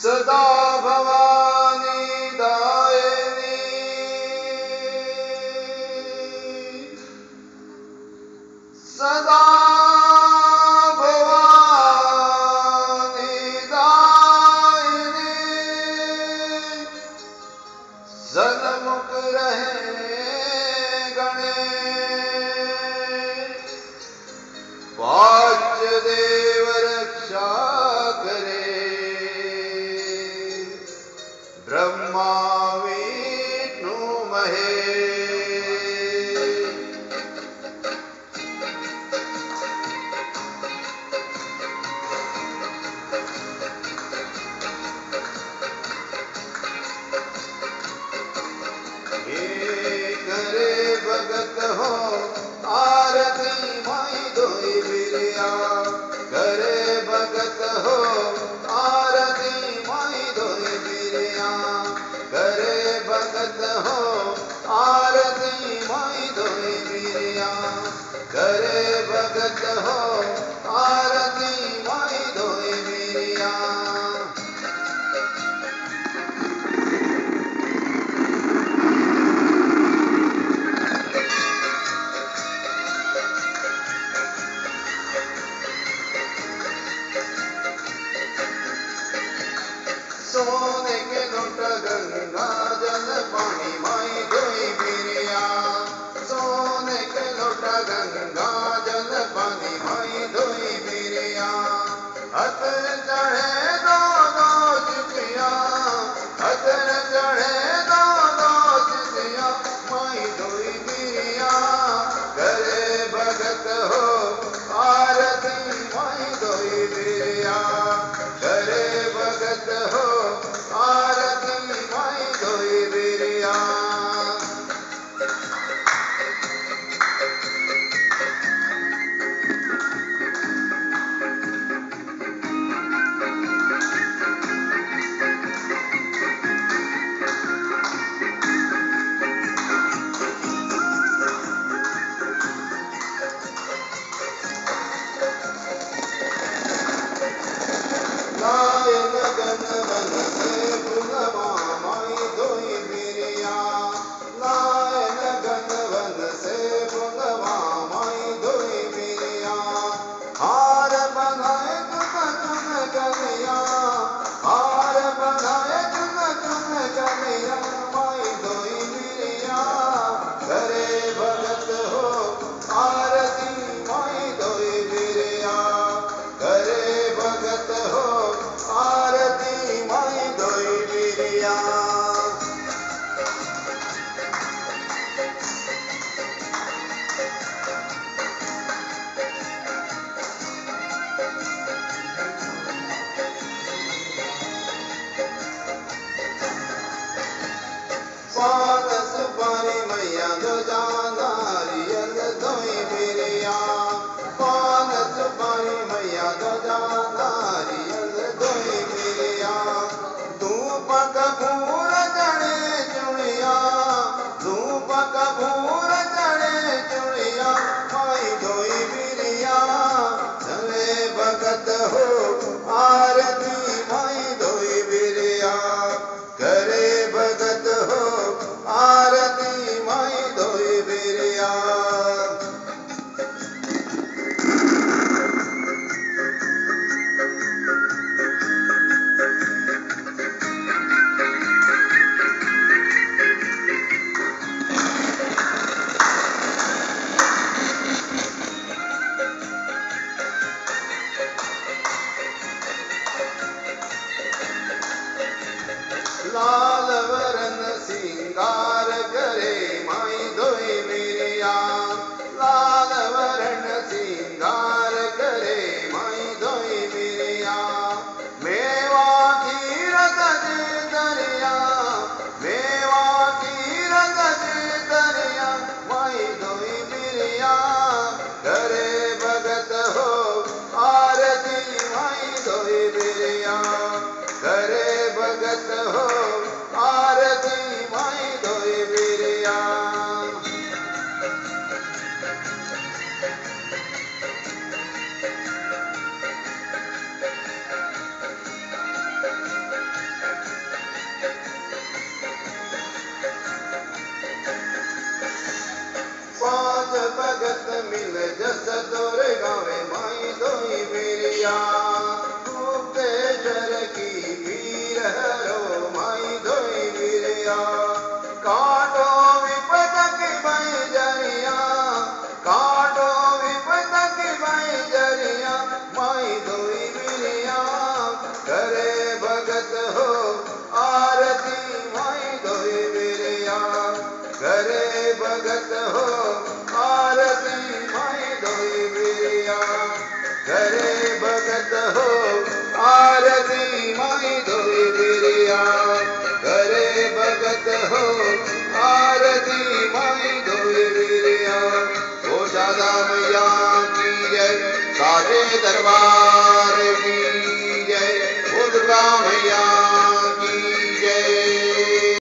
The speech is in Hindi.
सदा भवानी दायिनी सदा भवानी दायिनी सन्मुख रहे गणेश वाच्य देव रक्षा करे ब्रह्मा विष्णु महेश। हे करे भगत हो आरती माई धोई बिरिया करे भगत हो आरती माई धोई बिरिया करे भगत हो आरती माई धोई बिरिया करे भगत हो आरती माई धोई बिरिया। सोने के लोट गंगा जल पानी माई धोई बिरिया सोने के लोट गंगा जल पानी माई धोई बिरिया अतर चढ़े दो चुकिया अतर चढ़े दो चुकिया माई धोई बिरिया करे भगत हो आरती माई धोई बिरिया करे भगत हो आरती माई धोई बिरिया। लायन गन वन से फुलवा माई धोई बिरिया लायन गन वन से फुलवा माई धोई बिरिया हार बनाए तुम कलिया हार बनाए तुम कलिया माई धोई बिरिया करे भगत हो आरती माई धोई बिरिया करे भगत हो आरती माई धोई बिरिया। पान सुपारी मैया दो नारियल धोई बिरिया पान सुपारी मैया दो नारियल धोई बिरिया धूप कपूर जड़े चुड़िया धूप कपूर जड़े चुड़िया माई धोई बिरिया चले भगत हो आरती माई धोई बिरिया करे भगत हो आरती माई धोई बिरिया। लाल वरन सिंगार करे माई धोई बिरिया लाल वरन सिंगार करे माई धोई बिरिया मेवा खीर गजे दरिया मेवा खीर गजे दरिया माई धोई बिरिया करे भगत हो आरती माई धोई बिरिया करे भगत हो जस तोर गावे माई दोई बिरिया गुप्तेश्वर की पीर हरो माई दोई बिरिया काटो विपद की बैजरिया काटो विपद की बैजरिया माई दोई बिरिया करे भगत हो आरती माई दोई बिरिया करे भगत हो आरती माई दोई बिरिया करे भगत हो आरती माई दोई बिरिया करे भगत हो आरती माई दोई बिरिया ओ दादा मैया की जय सारे दरबार